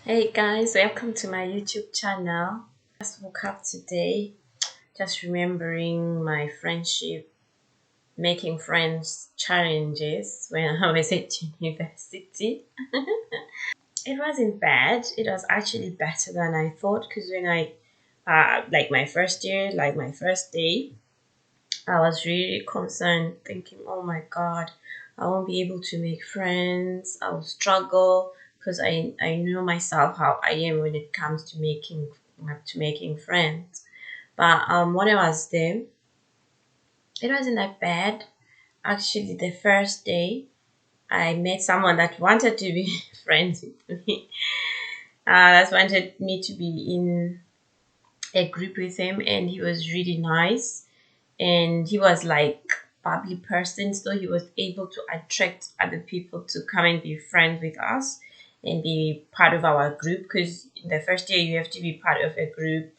Hey guys, welcome to my YouTube channel. Just woke up today, just remembering my friendship, making friends challenges when I was at university. It wasn't bad. It was actually better than I thought because when like my first year, like my first day, I was really concerned, thinking, oh my God, I won't be able to make friends. I'll struggle because I know myself how I am when it comes to making friends. But when I was there, it wasn't that bad. Actually, the first day, I met someone that wanted to be friends with me. That wanted me to be in a group with him, and he was really nice and he was like bubbly person, so he was able to attract other people to come and be friends with us and be part of our group, because in the first year you have to be part of a group,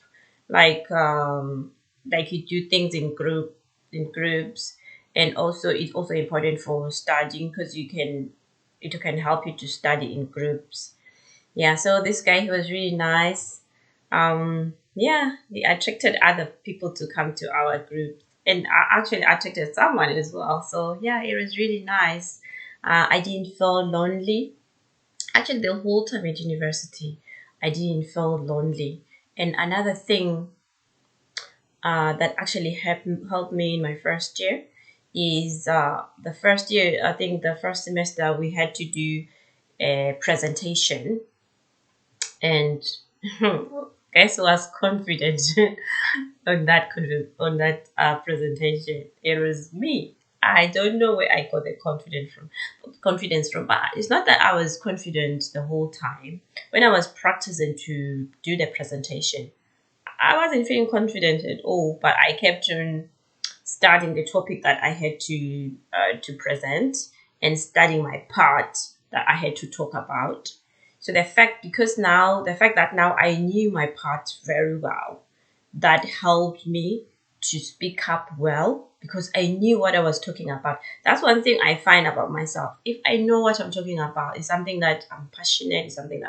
like like you do things in groups. And also it's also important for studying because it can help you to study in groups. Yeah, so this guy, he was really nice. Yeah, he attracted other people to come to our group, and I actually attracted someone as well. So yeah, it was really nice. I didn't feel lonely. Actually, the whole time at university, I didn't feel lonely. And another thing that actually helped me in my first year is the first year. I think the first semester we had to do a presentation, and guess who was confident on that presentation? It was me. I don't know where I got the confidence from, but it's not that I was confident the whole time. When I was practicing to do the presentation, I wasn't feeling confident at all, but I kept on studying the topic that I had to present and studying my part that I had to talk about. So the fact that now I knew my part very well, that helped me to speak up well because I knew what I was talking about. That's one thing I find about myself. If I know what I'm talking about, it's something that I'm passionate, it's something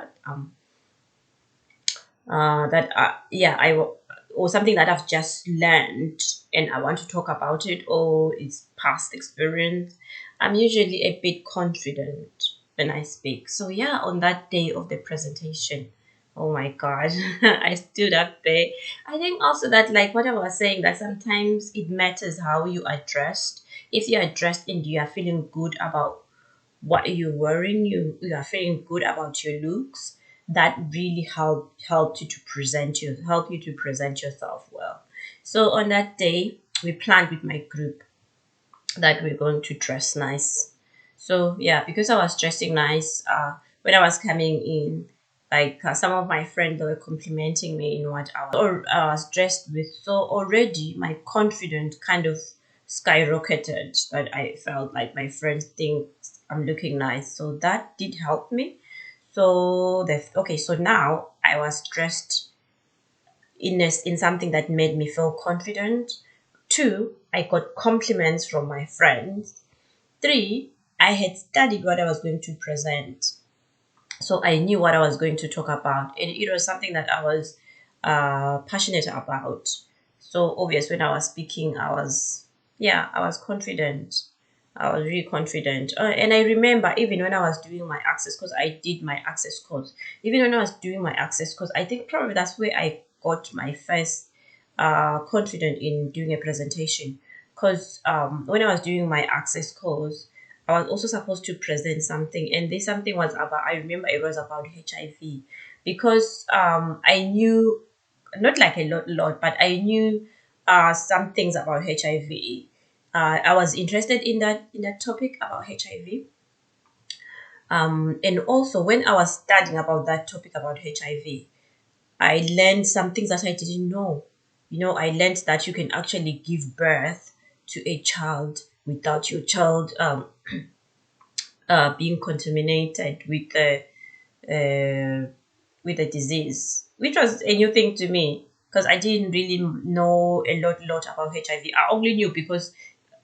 or something that I've just learned and I want to talk about it, or it's past experience, I'm usually a bit confident when I speak. So yeah, on that day of the presentation, oh my God, I stood up there. I think also that, like what I was saying, that sometimes it matters how you are dressed. If you are dressed and you are feeling good about what you're wearing, you are feeling good about your looks, that really helped you to help you to present yourself well. So on that day, we planned with my group that we're going to dress nice. So yeah, because I was dressing nice, when I was coming in, like some of my friends were complimenting me in what I was dressed with. So already my confidence kind of skyrocketed. That I felt like my friends think I'm looking nice. So that did help me. So so now I was dressed in something that made me feel confident. Two, I got compliments from my friends. Three, I had studied what I was going to present. So I knew what I was going to talk about. And it was something that I was passionate about. So obvious when I was speaking, I was confident. I was really confident. And I remember even when I was doing my access course, I did my access course. Even when I was doing my access course, I think probably that's where I got my first confident in doing a presentation. Because when I was doing my access course, I was also supposed to present something, and this something was about, I remember it was about HIV, because I knew not like lot, but I knew some things about HIV. I was interested in that topic about HIV. And also when I was studying about that topic about HIV, I learned some things that I didn't know. I learned that you can actually give birth to a child without your child being contaminated uh, with the disease, which was a new thing to me because I didn't really know a lot about HIV. I only knew because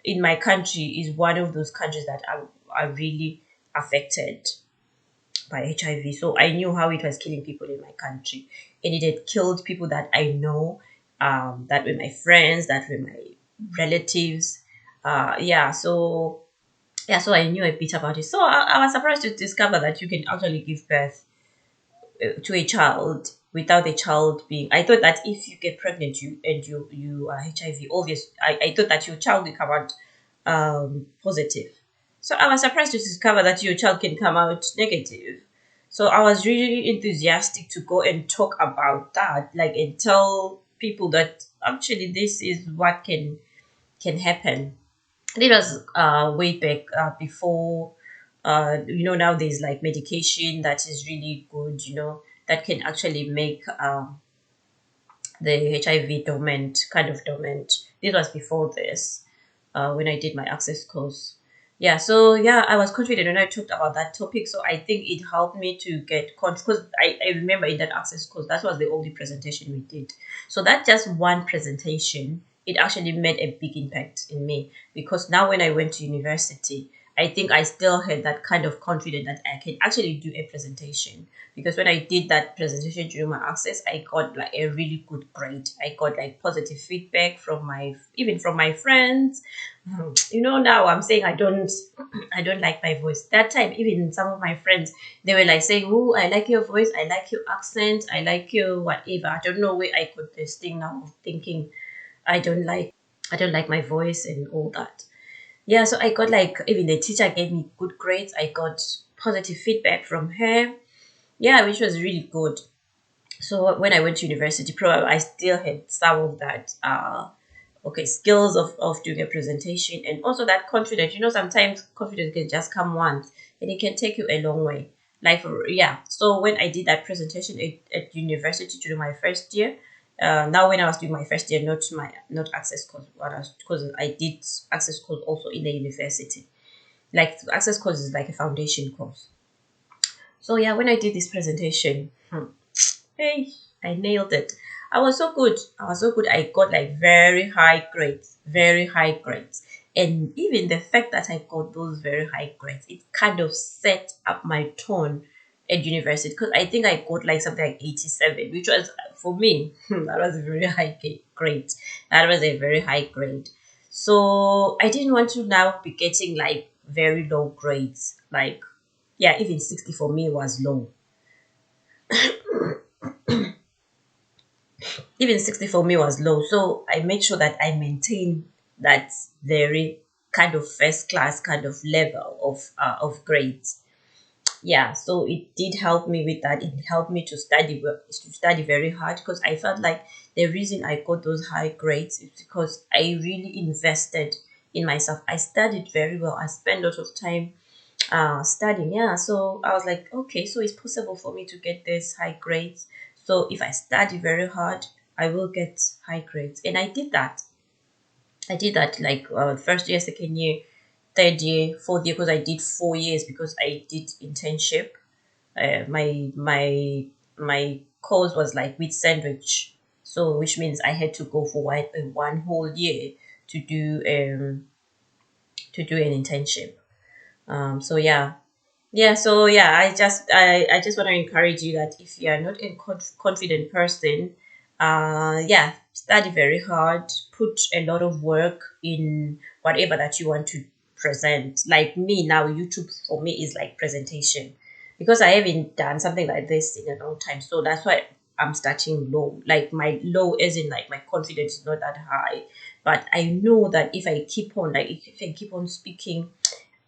in my country is one of those countries that are really affected by HIV. So I knew how it was killing people in my country, and it had killed people that I know, that were my friends, that were my relatives. Yeah, so so I knew a bit about it. So I was surprised to discover that you can actually give birth to a child without a child being. I thought that if you get pregnant, you are HIV. Obvious. I thought that your child will come out positive. So I was surprised to discover that your child can come out negative. So I was really enthusiastic to go and talk about that, like, and tell people that actually this is what can happen. And it was way back, before, now there's like medication that is really good, that can actually make the HIV dormant, kind of dormant. This was before this, when I did my access course. Yeah, so yeah, I was confident when I talked about that topic. So I think it helped me to get because I remember in that access course, that was the only presentation we did. So that just one presentation, it actually made a big impact in me, because now when I went to university, I think I still had that kind of confidence that I can actually do a presentation, because when I did that presentation during my access, I got like a really good grade. I got like positive feedback from my even from my friends. Now I'm saying I don't like my voice. That time, even some of my friends, they were like saying, "Oh, I like your voice. I like your accent. I like your whatever." I don't know where I got this thing now of thinking I don't like I don't like my voice and all that. Yeah, so I got like, even the teacher gave me good grades. I got positive feedback from her. Yeah, which was really good. So when I went to university, probably I still had some of that skills of doing a presentation, and also that confidence. Sometimes confidence can just come once, and it can take you a long way. Like, yeah. So when I did that presentation at university during my first year, now when I was doing my first year, not access course, because I did access course also in the university. Like, access course is like a foundation course. So yeah, when I did this presentation, hey, I nailed it. I was so good. I was so good. I got like very high grades, very high grades. And even the fact that I got those very high grades, it kind of set up my tone at university, because I think I got like something like 87, which was, for me, that was a very high grade. That was a very high grade. So I didn't want to now be getting like very low grades. Like, yeah, even 60 for me was low. Even 60 for me was low. So I made sure that I maintain that very kind of first class kind of level of grades. Yeah, so it did help me with that. It helped me to study very hard, because I felt like the reason I got those high grades is because I really invested in myself. I studied very well. I spent a lot of time studying. Yeah, so I was like, okay, so it's possible for me to get this high grades. So if I study very hard, I will get high grades. And I did that. I did that like, first year, second year, third year, fourth year, because I did 4 years, because I did internship. My course was like with sandwich, so which means I had to go for one whole year to do an internship. So yeah, so yeah, I just want to encourage you that if you are not a confident person, yeah, study very hard, put a lot of work in whatever that you want to present. Like me now, YouTube for me is like presentation, because I haven't done something like this in a long time. So that's why I'm starting low. Like, my low isn't like my confidence is not that high, but I know that if I keep on, like, if I keep on speaking,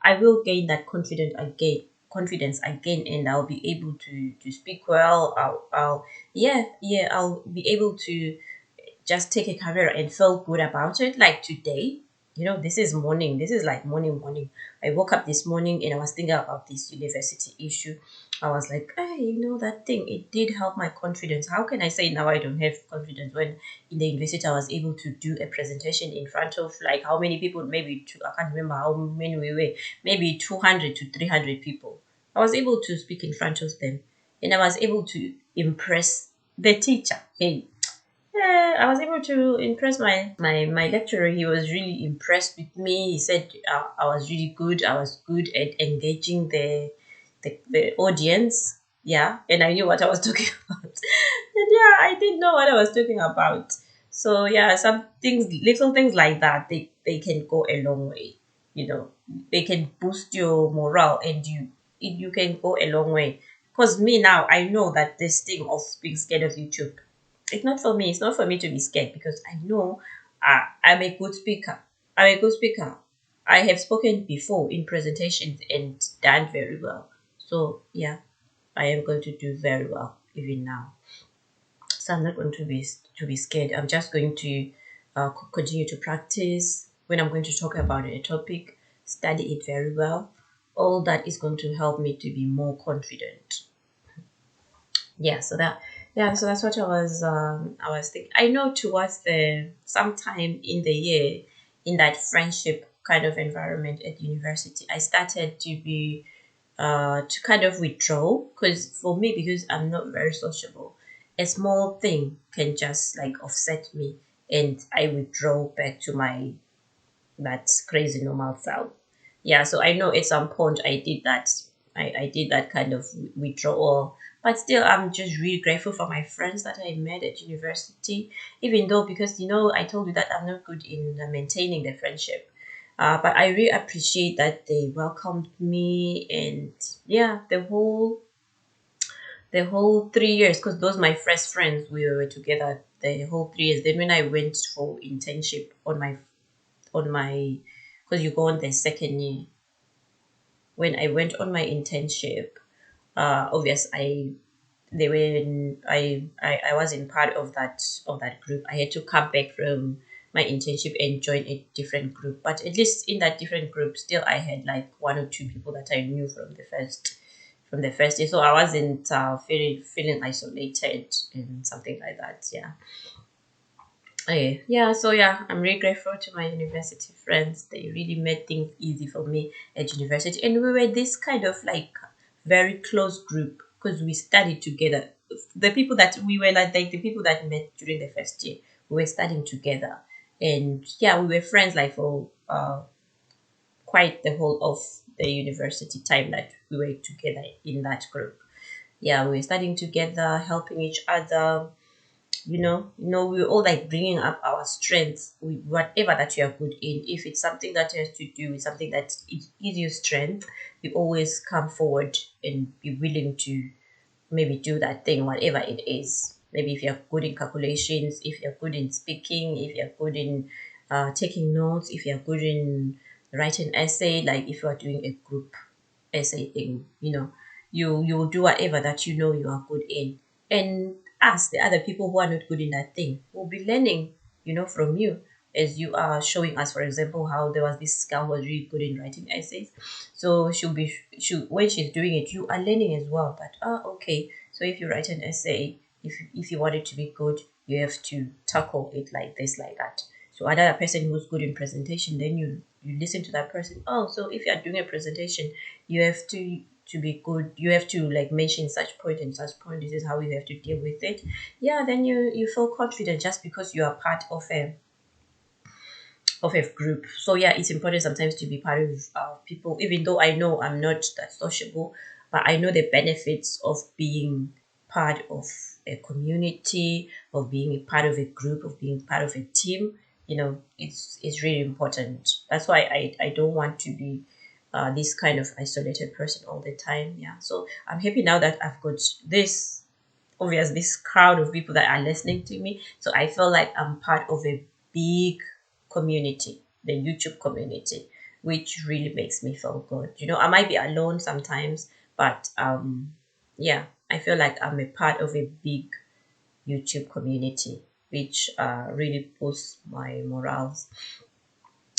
I will gain that confidence again, and I'll be able to speak well. I'll be able to just take a camera and feel good about it. Like today, this is morning. This is like morning. I woke up this morning and I was thinking about this university issue. I was like, hey, that thing, it did help my confidence. How can I say now I don't have confidence, when in the university I was able to do a presentation in front of, like, how many people? Maybe two, I can't remember how many we were, maybe 200 to 300 people. I was able to speak in front of them, and I was able to impress the teacher. Hey, yeah, I was able to impress my lecturer. He was really impressed with me. He said I was really good. I was good at engaging the audience. Yeah, and I knew what I was talking about. And yeah, I didn't know what I was talking about. So yeah, some things, little things like that, they can go a long way. You know, they can boost your morale, and you can go a long way. Because me now, I know that this thing of being scared of YouTube, it's not for me. It's not for me to be scared because I know I'm a good speaker. I'm a good speaker. I have spoken before in presentations and done very well. So yeah, I am going to do very well even now. So I'm not going to be scared. I'm just going to continue to practice when I'm going to talk about a topic, study it very well. All that is going to help me to be more confident. Yeah, so that yeah, so that's what I was thinking. I know towards the sometime in the year in that friendship kind of environment at university, I started to kind of withdraw because for me because I'm not very sociable, a small thing can just like offset me and I withdraw back to my that crazy normal self. Yeah, so I know at some point I did that. I did that kind of withdrawal. But still, I'm just really grateful for my friends that I met at university, even though, because I told you that I'm not good in maintaining the friendship. But I really appreciate that they welcomed me, and yeah, the whole 3 years, because those my first friends, we were together the whole 3 years. Then when I went for internship on my because you go on the second year. When I went on my internship, obvious I wasn't part of that group. I had to come back from my internship and join a different group. But at least in that different group, still I had like one or two people that I knew from the first year. So I wasn't feeling isolated and something like that. Yeah. Okay. Yeah, so yeah, I'm really grateful to my university friends. They really made things easy for me at university. And we were this kind of like very close group because we studied together. The people that we were like the people that met during the first year, we were studying together. And yeah, we were friends like for quite the whole of the university time that we were together in that group. Yeah, we were studying together, helping each other, we're all like bringing up our strengths with whatever that you are good in. If it's something that has to do with something that is your strength, you always come forward and be willing to maybe do that thing, whatever it is. Maybe if you're good in calculations, if you're good in speaking, if you're good in taking notes, if you're good in writing essay, like if you are doing a group essay thing, you will do whatever that you are good in. And us, the other people who are not good in that thing, will be learning, from you as you are showing us, for example, how there was this girl who was really good in writing essays. So when she's doing it, you are learning as well. But okay. So if you write an essay, if you want it to be good, you have to tackle it like this, like that. So another person who's good in presentation, then you listen to that person. Oh, so if you are doing a presentation, you have to be good. You have to like mention such point and such point. This is how you have to deal with it. Yeah, then you feel confident just because you are part of a group. So yeah, it's important sometimes to be part of people, even though I know I'm not that sociable, but I know the benefits of being part of a community, of being a part of a group, of being part of a team. It's really important. That's why I don't want to be this kind of isolated person all the time. Yeah. So I'm happy now that I've got this crowd of people that are listening to me. So I feel like I'm part of a big community, the YouTube community, which really makes me feel good. I might be alone sometimes, but yeah, I feel like I'm a part of a big YouTube community, which really boosts my morals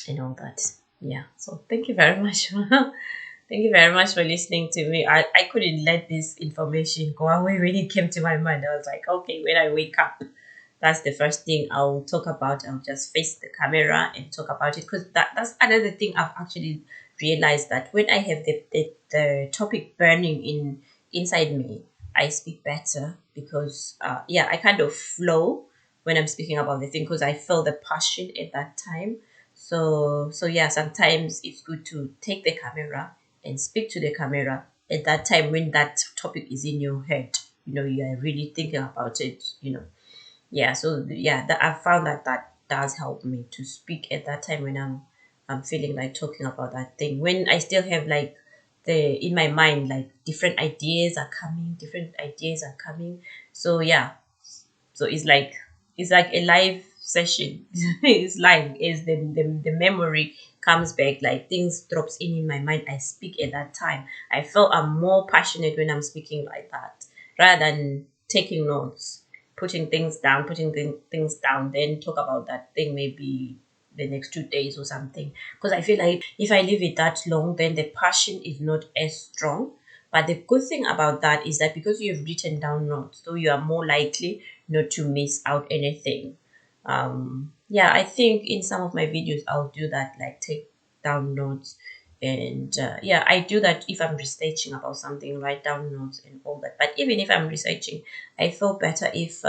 and all that. Yeah. So thank you very much. Thank you very much for listening to me. I couldn't let this information go away when it came to my mind. I was like, okay, when I wake up, that's the first thing I'll talk about. I'll just face the camera and talk about it because that's another thing I've actually realized, that when I have the topic burning inside me, I speak better because yeah, I kind of flow when I'm speaking about the thing because I feel the passion at that time. So yeah, sometimes it's good to take the camera and speak to the camera at that time when that topic is in your head. You are really thinking about it. Yeah. So yeah, that I found that does help me to speak at that time when I'm feeling like talking about that thing. When I still have like the in my mind, like different ideas are coming. So yeah, so it's like a live session. It's live as the memory comes back, like things drops in my mind. I speak at that time. I feel I'm more passionate when I'm speaking like that, rather than taking notes, putting things down, things down, then talk about that thing maybe the next 2 days or something. Because I feel like if I leave it that long, then the passion is not as strong. But the good thing about that is that because you've written down notes, so you are more likely not to miss out anything. Yeah, I think in some of my videos I'll do that, like take down notes. And yeah, I do that if I'm researching about something, write down notes and all that. But even if I'm researching, I feel better if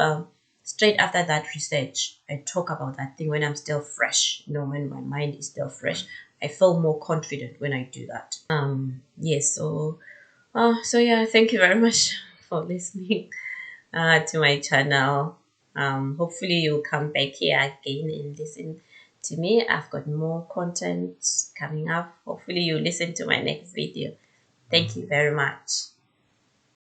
straight after that research I talk about that thing when I'm still fresh, when my mind is still fresh. I feel more confident when I do that. Yes. So yeah, thank you very much for listening to my channel. Hopefully you'll come back here again and listen to me. I've got more content coming up. Hopefully you listen to my next video. Thank you very much.